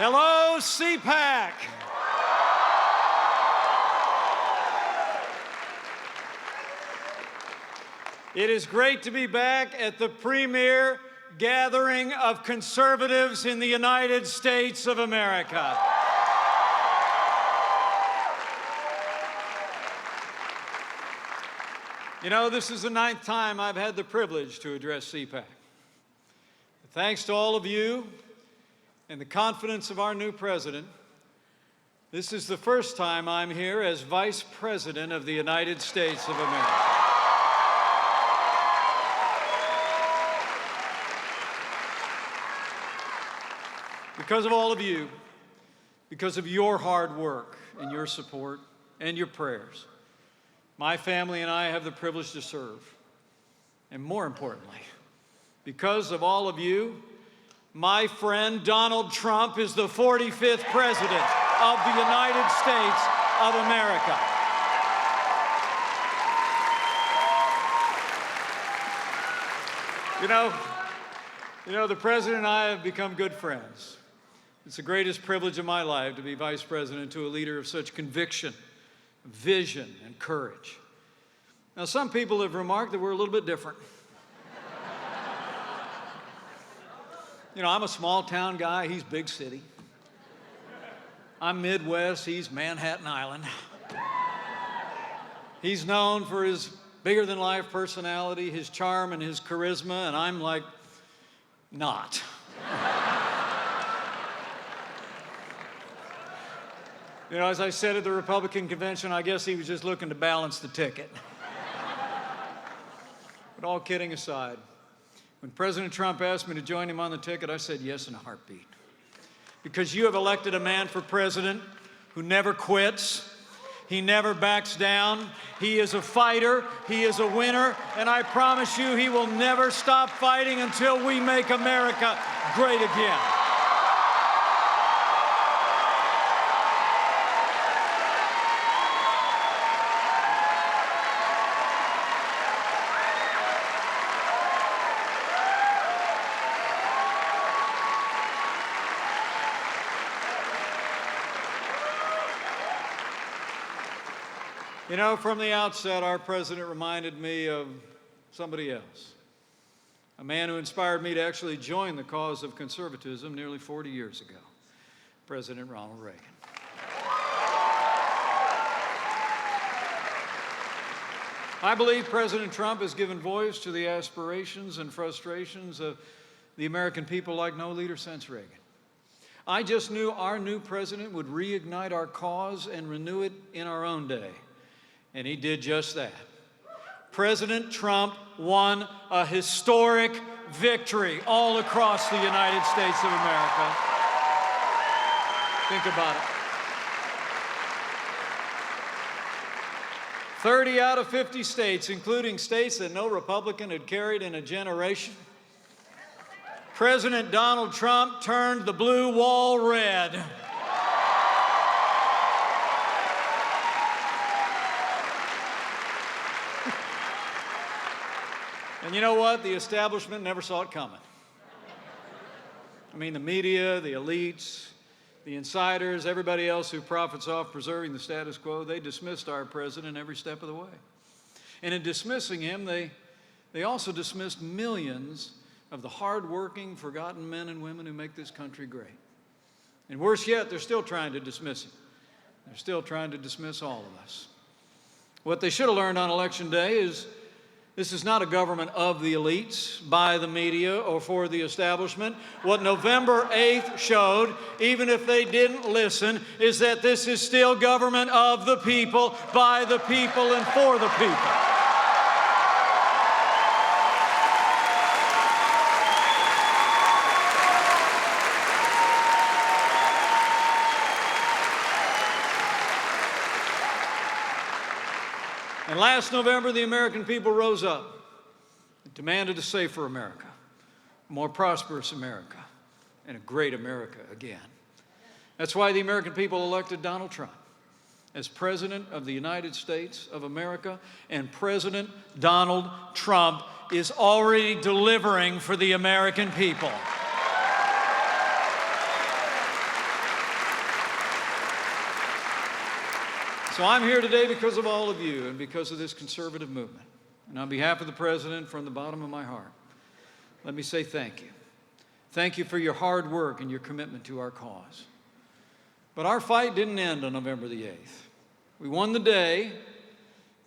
Hello, CPAC. It is great to be back at the premier gathering of conservatives in the United States of America. You know, this is the 9th time I've had the privilege to address CPAC. Thanks to all of you and the confidence of our new president, this is the first time I'm here as Vice President of the United States of America. Because of all of you, because of your hard work and your support and your prayers, my family and I have the privilege to serve. And more importantly, because of all of you, my friend Donald Trump is the 45th President of the United States of America. You know, the President and I have become good friends. It's the greatest privilege of my life to be Vice President to a leader of such conviction, vision, and courage. Now, some people have remarked that we're a little bit different. You know, I'm a small-town guy, he's big city. I'm Midwest, he's Manhattan Island. He's known for his bigger-than-life personality, his charm, and his charisma, and I'm like, not. You know, as I said at the Republican convention, I guess he was just looking to balance the ticket. But all kidding aside, when President Trump asked me to join him on the ticket, I said yes in a heartbeat. Because you have elected a man for president who never quits, he never backs down, he is a fighter, he is a winner, and I promise you he will never stop fighting until we make America great again. You know, from the outset, our president reminded me of somebody else, a man who inspired me to actually join the cause of conservatism nearly 40 years ago, President Ronald Reagan. I believe President Trump has given voice to the aspirations and frustrations of the American people like no leader since Reagan. I just knew our new president would reignite our cause and renew it in our own day. And he did just that. President Trump won a historic victory all across the United States of America. Think about it. 30 out of 50 states, including states that no Republican had carried in a generation. President Donald Trump turned the blue wall red. And you know what? The establishment never saw it coming. I mean, the media, the elites, the insiders, everybody else who profits off preserving the status quo, they dismissed our president every step of the way. And in dismissing him, they also dismissed millions of the hardworking, forgotten men and women who make this country great. And worse yet, they're still trying to dismiss him. They're still trying to dismiss all of us. What they should have learned on Election Day is this is not a government of the elites, by the media, or for the establishment. What November 8th showed, even if they didn't listen, is that this is still government of the people, by the people, and for the people. And last November, the American people rose up and demanded a safer America, a more prosperous America, and a great America again. That's why the American people elected Donald Trump as President of the United States of America, and President Donald Trump is already delivering for the American people. So I'm here today because of all of you and because of this conservative movement. And on behalf of the President, from the bottom of my heart, let me say thank you. Thank you for your hard work and your commitment to our cause. But our fight didn't end on November the 8th. We won the day,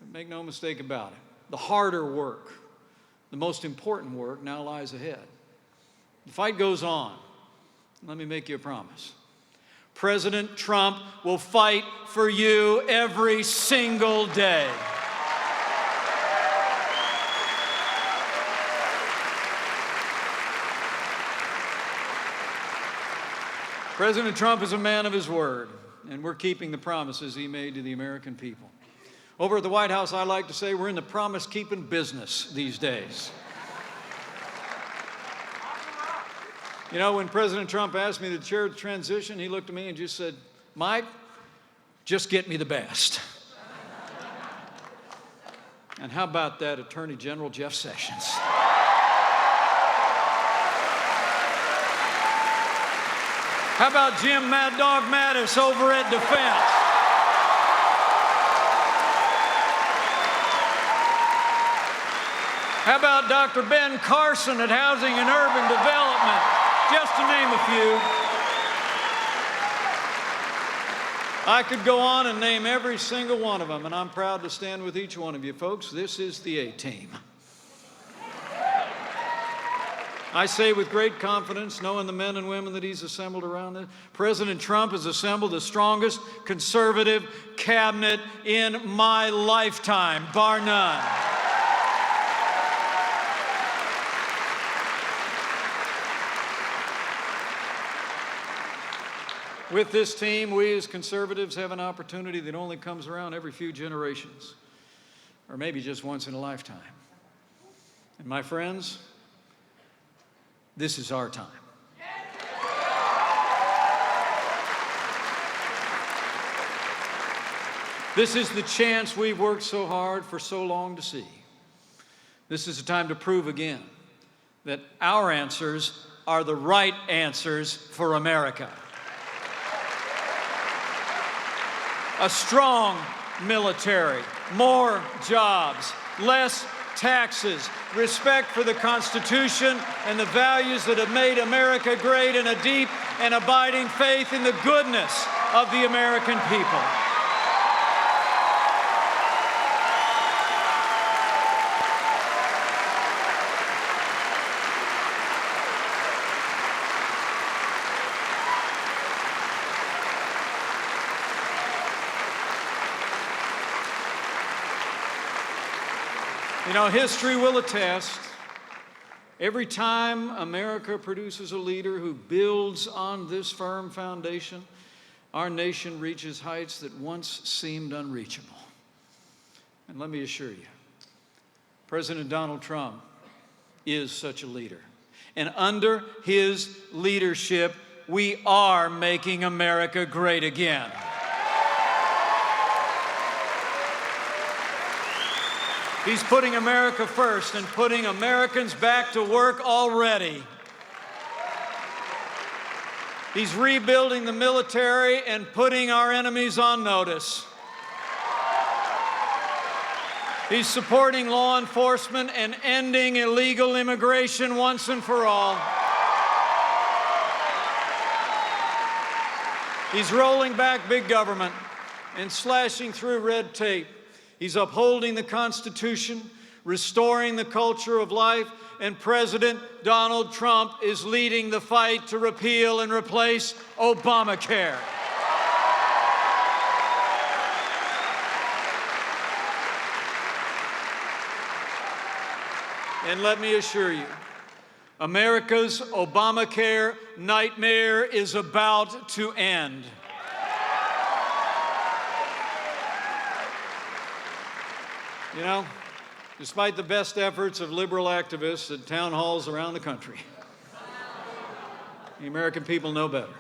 but make no mistake about it. The harder work, the most important work now lies ahead. The fight goes on. Let me make you a promise. President Trump will fight for you every single day. President Trump is a man of his word, and we're keeping the promises he made to the American people. Over at the White House, I like to say we're in the promise-keeping business these days. You know, when President Trump asked me to chair the transition, he looked at me and just said, "Mike, just get me the best." And how about that Attorney General Jeff Sessions? How about Jim Mad Dog Mattis over at Defense? How about Dr. Ben Carson at Housing and Urban Development? Just to name a few. I could go on and name every single one of them, and I'm proud to stand with each one of you folks. This is the A-Team. I say with great confidence, knowing the men and women that he's assembled around this, President Trump has assembled the strongest conservative cabinet in my lifetime, bar none. With this team, we as conservatives have an opportunity that only comes around every few generations, or maybe just once in a lifetime. And my friends, this is our time. This is the chance we've worked so hard for so long to see. This is a time to prove again that our answers are the right answers for America. A strong military, more jobs, less taxes, respect for the Constitution and the values that have made America great, and a deep and abiding faith in the goodness of the American people. You know, history will attest, every time America produces a leader who builds on this firm foundation, our nation reaches heights that once seemed unreachable. And let me assure you, President Donald Trump is such a leader. And under his leadership, we are making America great again. He's putting America first and putting Americans back to work already. He's rebuilding the military and putting our enemies on notice. He's supporting law enforcement and ending illegal immigration once and for all. He's rolling back big government and slashing through red tape. He's upholding the Constitution, restoring the culture of life, and President Donald Trump is leading the fight to repeal and replace Obamacare. And let me assure you, America's Obamacare nightmare is about to end. You know, despite the best efforts of liberal activists at town halls around the country, the American people know better.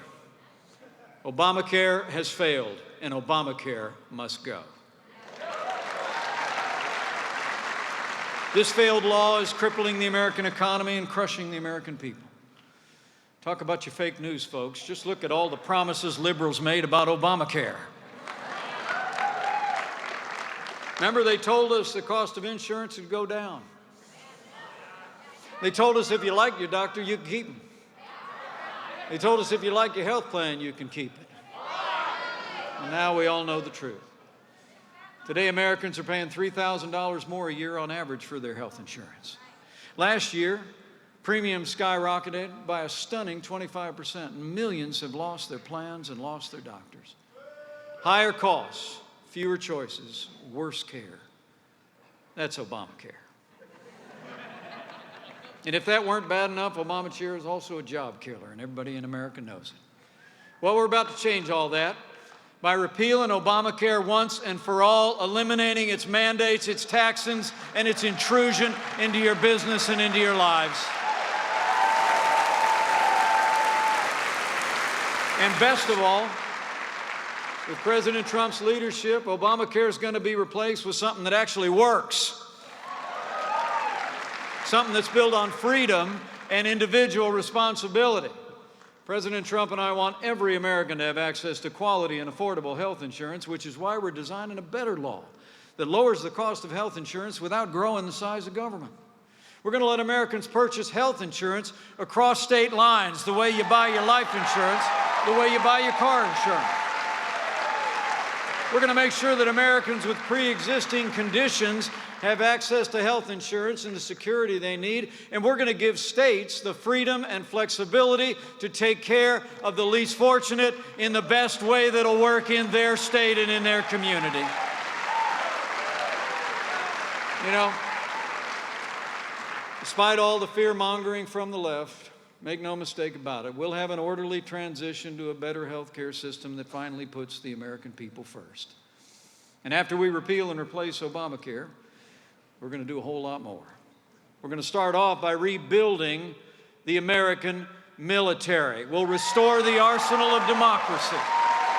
Obamacare has failed, and Obamacare must go. This failed law is crippling the American economy and crushing the American people. Talk about your fake news, folks. Just look at all the promises liberals made about Obamacare. Remember, they told us the cost of insurance would go down. They told us if you like your doctor, you can keep him. They told us if you like your health plan, you can keep it. And now we all know the truth. Today, Americans are paying $3,000 more a year on average for their health insurance. Last year, premiums skyrocketed by a stunning 25%, and millions have lost their plans and lost their doctors. Higher costs, fewer choices, worse care. That's Obamacare. And if that weren't bad enough, Obamacare is also a job killer, and everybody in America knows it. Well, we're about to change all that by repealing Obamacare once and for all, eliminating its mandates, its taxes, and its intrusion into your business and into your lives. And best of all, with President Trump's leadership, Obamacare is going to be replaced with something that actually works. Something that's built on freedom and individual responsibility. President Trump and I want every American to have access to quality and affordable health insurance, which is why we're designing a better law that lowers the cost of health insurance without growing the size of government. We're going to let Americans purchase health insurance across state lines, the way you buy your life insurance, the way you buy your car insurance. We're going to make sure that Americans with pre-existing conditions have access to health insurance and the security they need, and we're going to give states the freedom and flexibility to take care of the least fortunate in the best way that'll work in their state and in their community. You know, despite all the fear-mongering from the left, make no mistake about it, we'll have an orderly transition to a better health care system that finally puts the American people first. And after we repeal and replace Obamacare, we're going to do a whole lot more. We're going to start off by rebuilding the American military. We'll restore the arsenal of democracy.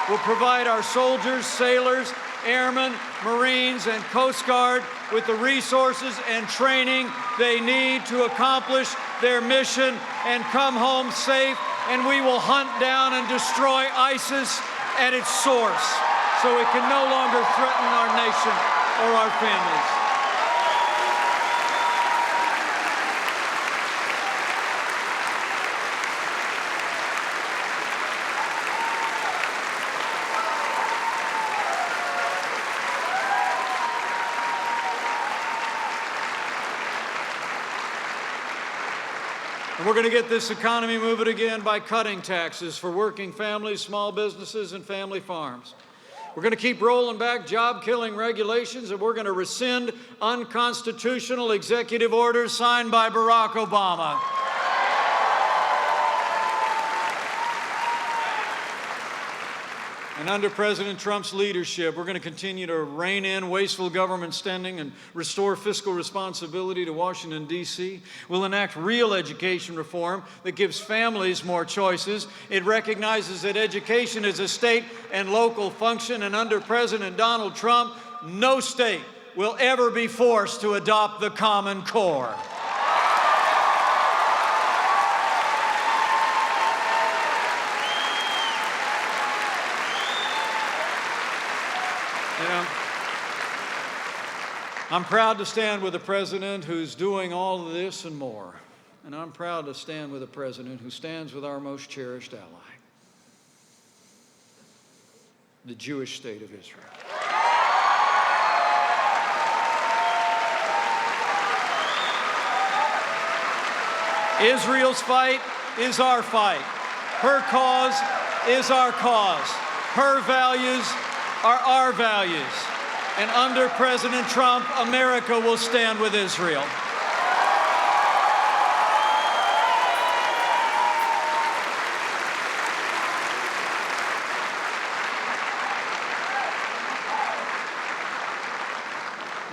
We'll provide our soldiers, sailors, airmen, Marines, and Coast Guard with the resources and training they need to accomplish their mission and come home safe, and we will hunt down and destroy ISIS at its source so it can no longer threaten our nation or our families. And we're going to get this economy moving again by cutting taxes for working families, small businesses, and family farms. We're going to keep rolling back job-killing regulations, and we're going to rescind unconstitutional executive orders signed by Barack Obama. And under President Trump's leadership, we're going to continue to rein in wasteful government spending and restore fiscal responsibility to Washington, D.C. We'll enact real education reform that gives families more choices. It recognizes that education is a state and local function, and under President Donald Trump, no state will ever be forced to adopt the Common Core. You know, I'm proud to stand with a president who's doing all of this and more. And I'm proud to stand with a president who stands with our most cherished ally, the Jewish state of Israel. Israel's fight is our fight. Her cause is our cause. Her values are our values. And under President Trump, America will stand with Israel.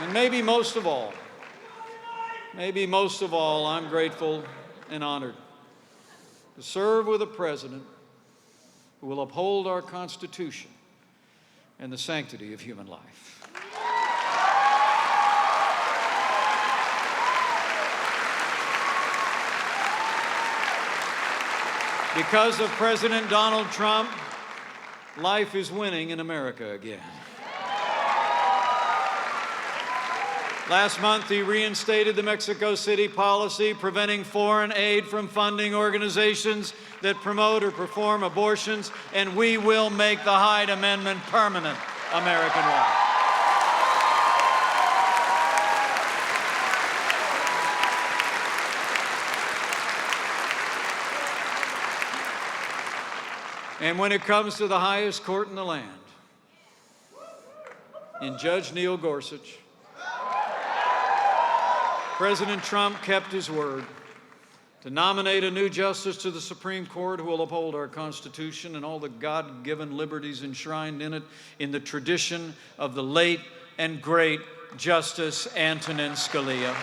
And maybe most of all, I'm grateful and honored to serve with a president who will uphold our Constitution and the sanctity of human life. Because of President Donald Trump, life is winning in America again. Last month, he reinstated the Mexico City policy preventing foreign aid from funding organizations that promote or perform abortions, and we will make the Hyde Amendment permanent American law. And when it comes to the highest court in the land, in Judge Neil Gorsuch, President Trump kept his word to nominate a new justice to the Supreme Court who will uphold our Constitution and all the God-given liberties enshrined in it in the tradition of the late and great Justice Antonin Scalia.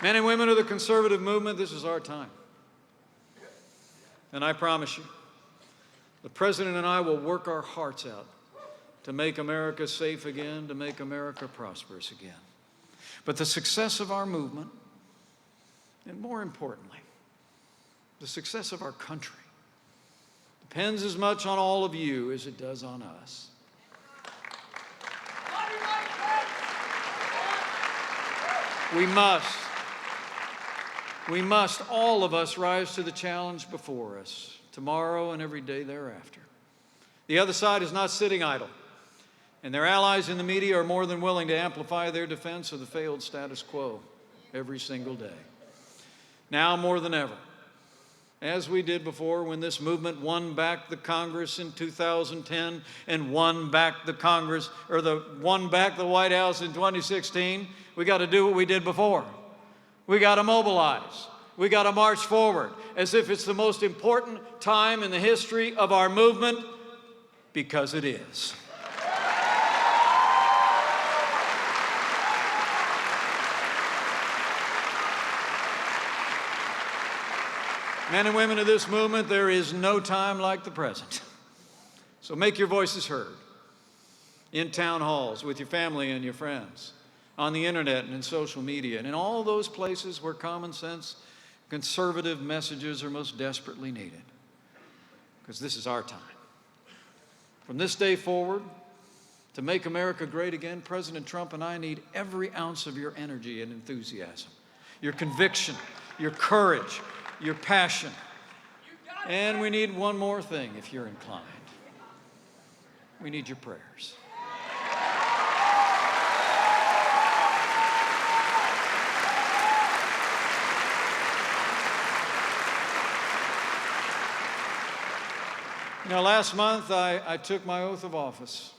Men and women of the conservative movement, this is our time. And I promise you, the President and I will work our hearts out to make America safe again, to make America prosperous again. But the success of our movement, and more importantly, the success of our country, depends as much on all of you as it does on us. We must, all of us, rise to the challenge before us, tomorrow and every day thereafter. The other side is not sitting idle, and their allies in the media are more than willing to amplify their defense of the failed status quo every single day. Now more than ever, as we did before when this movement won back the Congress in 2010 and won back the White House in 2016, we got to do what we did before. We got to mobilize. We got to march forward as if it's the most important time in the history of our movement, because it is. Men and women of this movement, there is no time like the present. So make your voices heard in town halls, with your family and your friends, on the internet and in social media, and in all those places where common sense, conservative messages are most desperately needed. Because this is our time. From this day forward, to make America great again, President Trump and I need every ounce of your energy and enthusiasm, your conviction, your courage, your passion. And we need one more thing, if you're inclined. We need your prayers. You know, last month I took my oath of office,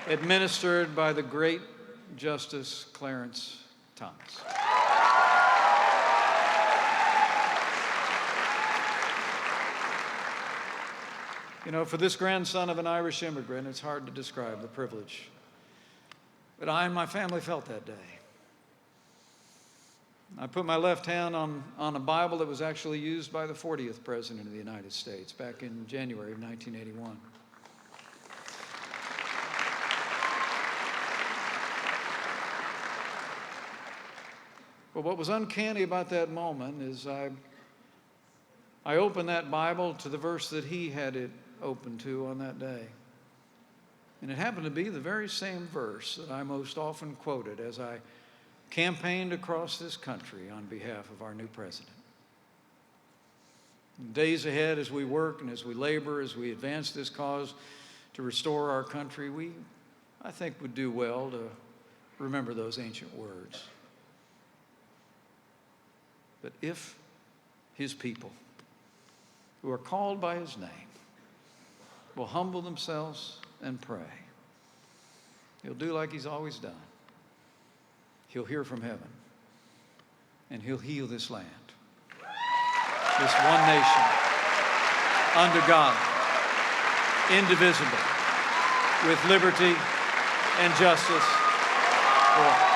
administered by the great Justice Clarence Thomas. You know, for this grandson of an Irish immigrant, it's hard to describe the privilege. But I and my family felt that day. I put my left hand on a Bible that was actually used by the 40th President of the United States back in January of 1981. But what was uncanny about that moment is I opened that Bible to the verse that he had it open to on that day. And it happened to be the very same verse that I most often quoted as I campaigned across this country on behalf of our new president. In days ahead, as we work and as we labor, as we advance this cause to restore our country, I think, would do well to remember those ancient words. But if his people, who are called by his name, will humble themselves and pray, he'll do like he's always done. He'll hear from heaven, and he'll heal this land, this one nation, under God, indivisible, with liberty and justice for all.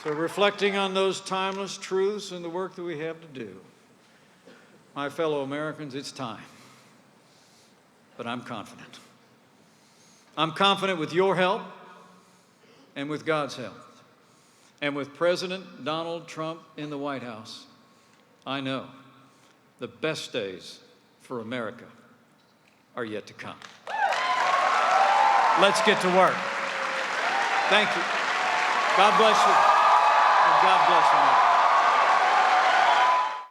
So reflecting on those timeless truths and the work that we have to do, my fellow Americans, it's time. But I'm confident. I'm confident with your help and with God's help. And with President Donald Trump in the White House, I know the best days for America are yet to come. Let's get to work. Thank you. God bless you. And God bless America.